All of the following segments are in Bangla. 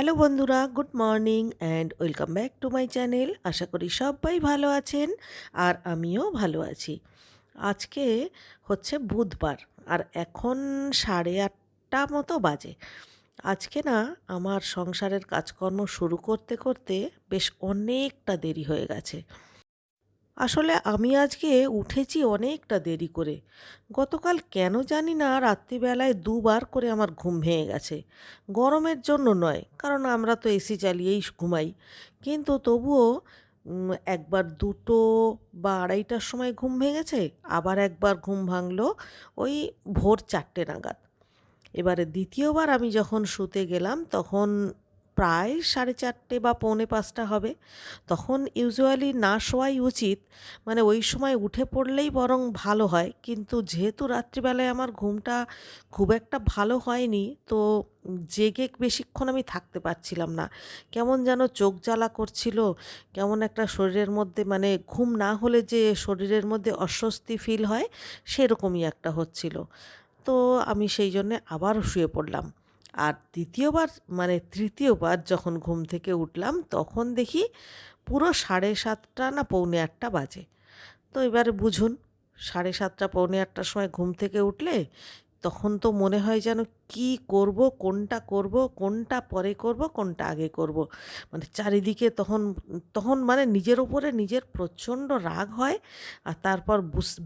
হ্যালো বন্ধুরা, good morning and welcome back to my channel. আশা করি সবাই ভালো আছেন আর আমিও ভালো আছি। আজকে হচ্ছে বুধবার আর এখন 8:30 মতো বাজে। আজকে না আমার সংসারের কাজকর্ম শুরু করতে করতে বেশ অনেকটা দেরি হয়ে গেছে। আসলে আমি আজকে উঠেছি অনেকটা দেরি করে। গতকাল কেন জানি না রাত্রিবেলায় দুবার করে আমার ঘুম ভেঙে গেছে। গরমের জন্য নয়, কারণ আমরা তো এসি চালিয়েই ঘুমাই। কিন্তু তবুও একবার 2টো বা 2:30টার সময় ঘুম ভেঙেছে, আবার একবার ঘুম ভাঙলো ওই ভোর 4টে নাগাদ। এবারে দ্বিতীয়বার আমি যখন শুতে গেলাম তখন প্রায় 4:30 বা 4:45 হবে। তখন ইউজুয়ালি না শোয়াই উচিত, মানে ওই সময় উঠে পড়লেই বরং ভালো হয়। কিন্তু যেহেতু রাত্রিবেলায় আমার ঘুমটা খুব একটা ভালো হয়নি, তো জেগে বেশিক্ষণ আমি থাকতে পারছিলাম না। কেমন যেন চোখ জ্বালা করছিল, কেমন একটা শরীরের মধ্যে, মানে ঘুম না হলে যে শরীরের মধ্যে অস্বস্তি ফিল হয়, সেরকমই একটা হচ্ছিল। তো আমি সেই জন্যে আবারও শুয়ে পড়লাম। আর দ্বিতীয়বার, মানে তৃতীয়বার যখন ঘুম থেকে উঠলাম তখন দেখি পুরো 7:30 না 7:45 বাজে। তো এবারে বুঝুন, 7:30 7:45টার সময় ঘুম থেকে উঠলে তখন তো মনে হয় যেন কি করব, কোনটা করব, কোনটা পরে করব, কোনটা আগে করব। মানে চারিদিকে তখন তখন মানে নিজের উপরে নিজের প্রচণ্ড রাগ হয়। আর তারপর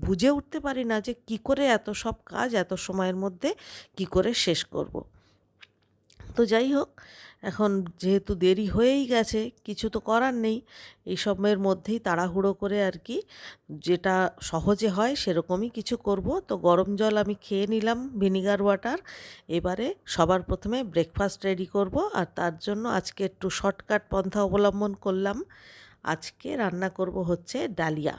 বুঝে উঠতে পারি না যে কি করে এত সব কাজ এত সময়ের মধ্যে কি করে শেষ করব। তো যাই হোক, এখন যেহেতু দেরি হয়েই গেছে, কিছু তো করার নেই। এইসবের মধ্যেই তাড়াহুড়ো করে আর কি, যেটা সহজে হয় সেরকমই কিছু করব। তো গরম জল আমি খেয়ে নিলাম, ভিনিগার ওয়াটার। এবারে সবার প্রথমে ব্রেকফাস্ট রেডি করব, আর তার জন্য আজকে একটু শর্টকাট পন্থা অবলম্বন করলাম। আজকে রান্না করব হচ্ছে ডালিয়া।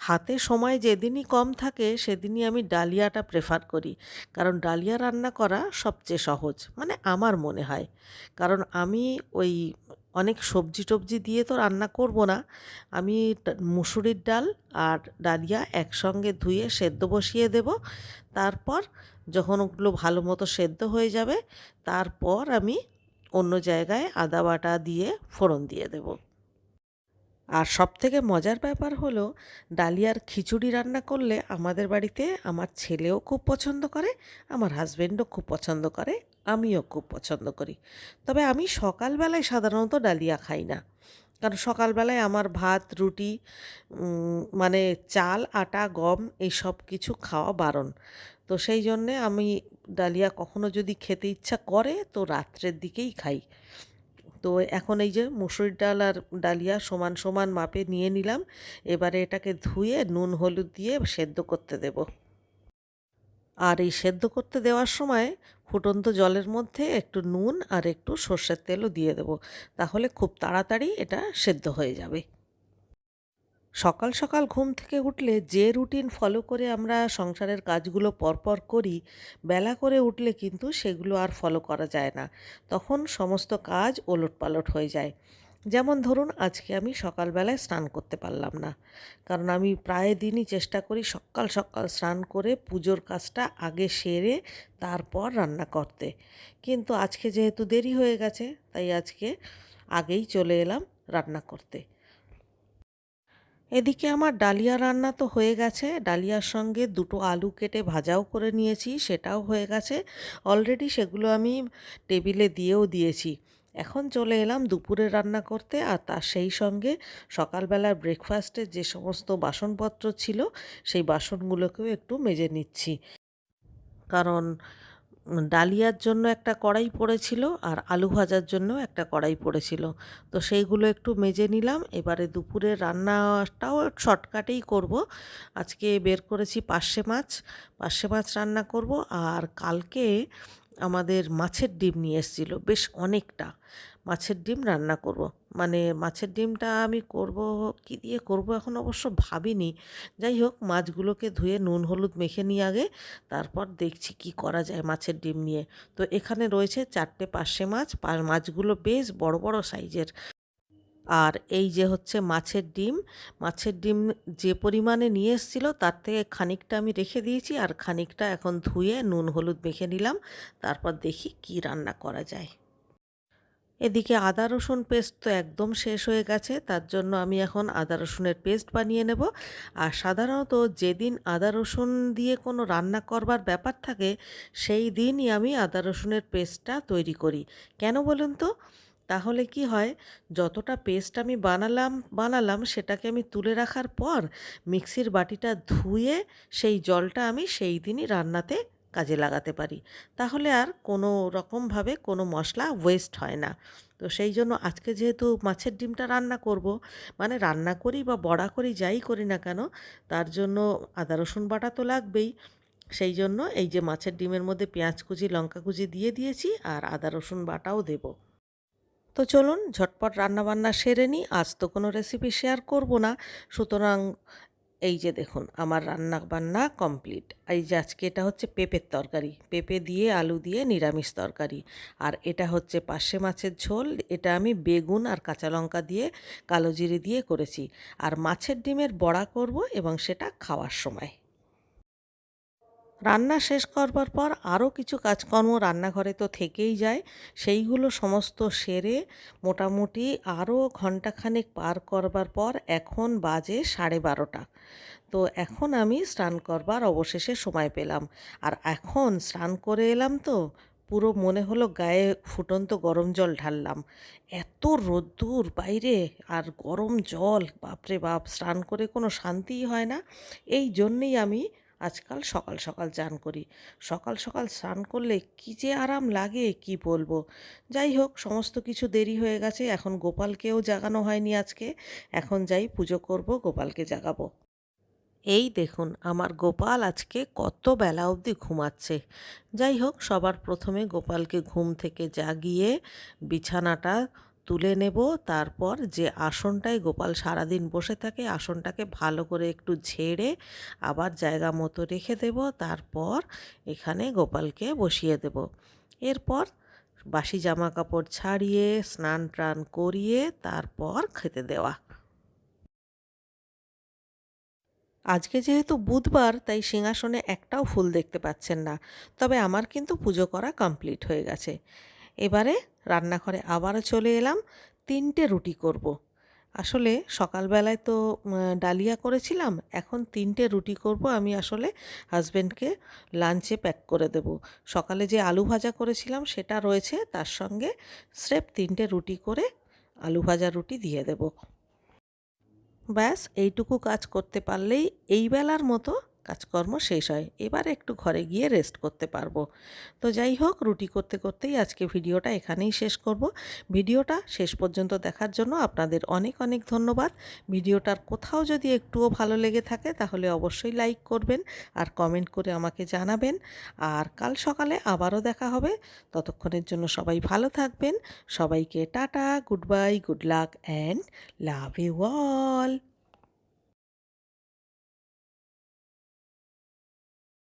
হাতে সময় যেদিনই কম থাকে সেদিনই আমি ডালিয়াটা প্রেফার করি, কারণ ডালিয়া রান্না করা সবচেয়ে সহজ, মানে আমার মনে হয়। কারণ আমি ওই অনেক সবজি টবজি দিয়ে তো রান্না করব না। আমি মুসুরির ডাল আর ডালিয়া একসঙ্গে ধুয়ে সেদ্ধ বসিয়ে দেব। তারপর যখন ওগুলো ভালো মতো সেদ্ধ হয়ে যাবে, তারপর আমি অন্য জায়গায় আদা বাটা দিয়ে ফোড়ন দিয়ে দেব। আর সবথেকে মজার ব্যাপার হলো, ডালিয়ার খিচুড়ি রান্না করলে আমাদের বাড়িতে আমার ছেলেও খুব পছন্দ করে, আমার হাজবেন্ডও খুব পছন্দ করে, আমিও খুব পছন্দ করি। তবে আমি সকালবেলায় সাধারণত ডালিয়া খাই না, কারণ সকালবেলায় আমার ভাত রুটি, মানে চাল আটা গম এইসব কিছু খাওয়া বারণ। তো সেই জন্যে আমি ডালিয়া কখনো যদি খেতে ইচ্ছা করে তো রাত্রের দিকেই খাই। তো এখন এই যে মুসুরির ডাল আর ডালিয়া সমান সমান মাপে নিয়ে নিলাম। এবারে এটাকে ধুয়ে নুন হলুদ দিয়ে সেদ্ধ করতে দেব। আর এই সেদ্ধ করতে দেওয়ার সময় ফুটন্ত জলের মধ্যে একটু নুন আর একটু সর্ষের তেলও দিয়ে দেব, তাহলে খুব তাড়াতাড়ি এটা সেদ্ধ হয়ে যাবে। সকাল সকাল ঘুম থেকে উঠলে যে রুটিন ফলো করে আমরা সংসারের কাজগুলো পরপর করি, বেলা করে উঠলে কিন্তু সেগুলো আর ফলো করা যায় না। তখন সমস্ত কাজ ওলটপালট হয়ে যায়। যেমন ধরুন, আজকে আমি সকালবেলায় স্নান করতে পারলাম না, কারণ আমি প্রায় দিনই চেষ্টা করি সকাল সকাল স্নান করে পুজোর কাজটা আগে সেরে তারপর রান্না করতে। কিন্তু আজকে যেহেতু দেরি হয়ে গেছে, তাই আজকে আগেই চলে এলাম রান্না করতে। এদিকে আমার ডালিয়া রান্না তো হয়ে গেছে, ডালিয়ার সঙ্গে 2টো আলু কেটে ভাজাও করে নিয়েছি, সেটাও হয়ে গেছে অলরেডি। সেগুলো আমি টেবিলে দিয়েও দিয়েছি। এখন চলে এলাম দুপুরে রান্না করতে, আর তার সেই সঙ্গে সকালবেলার ব্রেকফাস্টে যে সমস্ত বাসনপত্র ছিল সেই বাসনগুলোকেও একটু মেজে নিচ্ছি। কারণ ডালিয়ার জন্য একটা কড়াই পড়েছিল আর আলু ভাজার জন্য একটা কড়াই পড়েছিল। তো সেইগুলো একটু মেজে নিলাম। এবারে দুপুরের রান্নাটাও শর্টকাটেই করব। আজকে বের করেছি পার্শে মাছ। পার্শে মাছ রান্না করব। আর কালকে আমাদের মাছের ডিম নিয়ে এসেছিল বেশ অনেকটা। মাছের ডিম রান্না করব। মানে মাছের ডিমটা আমি করব কী দিয়ে করব এখন অবশ্য ভাবিনি। যাই হোক, মাছগুলোকে ধুয়ে নুন হলুদ মেখে নিই আগে, তারপর দেখছি কি করা যায় মাছের ডিম নিয়ে। তো এখানে রয়েছে 4টে পার্শে মাছ, মাছগুলো বেশ বড় বড় সাইজের। আর এই যে হচ্ছে মাছের ডিম, মাছের ডিম যে পরিমাণে নিয়ে এসেছিল তার থেকে খানিকটা আমি রেখে দিয়েছি, আর খানিকটা এখন ধুয়ে নুন হলুদ মেখে নিলাম। তারপর দেখি কি রান্না করা যায়। এদিকে আদা রসুন পেস্ট তো একদম শেষ হয়ে গেছে, তার জন্য আমি এখন আদা রসুনের পেস্ট বানিয়ে নেব। আর সাধারণত যেদিন আদা রসুন দিয়ে কোনো রান্না করবার ব্যাপার থাকে সেই দিনই আমি আদা রসুনের পেস্টটা তৈরি করি। কেন বলুন তো? তাহলে কি হয়, যতটা পেস্ট আমি বানালাম সেটাকে আমি তুলে রাখার পর মিক্সির বাটিটা ধুয়ে সেই জলটা আমি সেই দিনই রান্নাতে কাজে লাগাতে পারি। তাহলে আর কোনো রকমভাবে কোনো মশলা ওয়েস্ট হয় না। তো সেই জন্য আজকে যেহেতু মাছের ডিমটা রান্না করব, মানে রান্না করি বা বড়া করি যাই করি না কেন, তার জন্য আদা রসুন বাটা তো লাগবেই। সেই জন্য এই যে মাছের ডিমের মধ্যে পেঁয়াজ কুচি লঙ্কা কুচি দিয়ে দিয়েছি আর আদা রসুন বাটাও দেবো। তো চলুন ঝটপট রান্নাবান্না সেরে নিই, আজ তো কোনো রেসিপি শেয়ার করব না। সুতরাং এই যে দেখুন আমার রান্না বান্না কমপ্লিট। এই যে আজকে এটা হচ্ছে পেঁপের তরকারি, পেঁপে দিয়ে আলু দিয়ে নিরামিষ তরকারি। আর এটা হচ্ছে পার্শে মাছের ঝোল, এটা আমি বেগুন আর কাঁচা লঙ্কা দিয়ে কালো জিরে দিয়ে করেছি। আর মাছের ডিমের বড়া করব এবং সেটা খাওয়ার সময়। রান্না শেষ করবার পর আরও কিছু কাজকর্ম রান্নাঘরে তো থেকেই যায়, সেইগুলো সমস্ত সেরে মোটামুটি আরও ঘণ্টাখানেক পার করবার পর এখন বাজে 12:30। তো এখন আমি স্নান করবার অবশেষে সময় পেলাম। আর এখন স্নান করে এলাম তো পুরো মনে হলো গায়ে ফুটন্ত গরম জল ঢাললাম। এত রোদ্দুর বাইরে আর গরম জল, বাপরে বাপ, স্নান করে কোনো শান্তিই হয় না। এই জন্যেই আমি আজকাল সকাল সকাল চান করি। সকাল সকাল স্নান করলে কী যে আরাম লাগে কি বলবো। যাই হোক, সমস্ত কিছু দেরি হয়ে গেছে, এখন গোপালকেও জাগানো হয়নি আজকে। এখন যাই পুজো করব, গোপালকে জাগাবো। এই দেখুন আমার গোপাল আজকে কত বেলা অবধি ঘুমাচ্ছে। যাই হোক, সবার প্রথমে গোপালকে ঘুম থেকে জাগিয়ে বিছানাটা তুলে নেব। তারপর যে আসনটায় গোপাল সারাদিন বসে থাকে আসনটাকে ভালো করে একটু ঝেড়ে আবার জায়গা মতো রেখে দেব। তারপর এখানে গোপালকে বসিয়ে দেব। এরপর বাসি জামা কাপড় ছাড়িয়ে স্নান টান করিয়ে তারপর খেতে দেওয়া। আজকে যেহেতু বুধবার তাই সিংহাসনে একটাও ফুল দেখতে পাচ্ছেন না, তবে আমার কিন্তু পুজো করা কমপ্লিট হয়ে গেছে। এবারে রান্নাঘরে আবারও চলে এলাম, 3টে রুটি করব। আসলে সকালবেলায় তো ডালিয়া করেছিলাম, এখন 3টে রুটি করব আমি আসলে হাজব্যান্ডকে লাঞ্চে প্যাক করে দেব। সকালে যে আলু ভাজা করেছিলাম সেটা রয়েছে, তার সঙ্গে স্রেফ 3টে রুটি করে আলু ভাজা রুটি দিয়ে দেব। ব্যাস এইটুকু কাজ করতে পারলেই এই বেলার মতো কাজকর্ম শেষ হয়। এবার একটু ঘরে গিয়ে রেস্ট করতে পারবো। তো যাই হোক, রুটি করতে করতেই আজকে ভিডিওটা এখানেই শেষ করব। ভিডিওটা শেষ পর্যন্ত দেখার জন্য আপনাদের অনেক অনেক ধন্যবাদ। ভিডিওটার কোথাও যদি একটুও ভালো লেগে থাকে তাহলে অবশ্যই লাইক করবেন আর কমেন্ট করে আমাকে জানাবেন। আর কাল সকালে আবারও দেখা হবে। ততক্ষণের জন্য সবাই ভালো থাকবেন। সবাইকে tata, goodbye, good luck and love you all.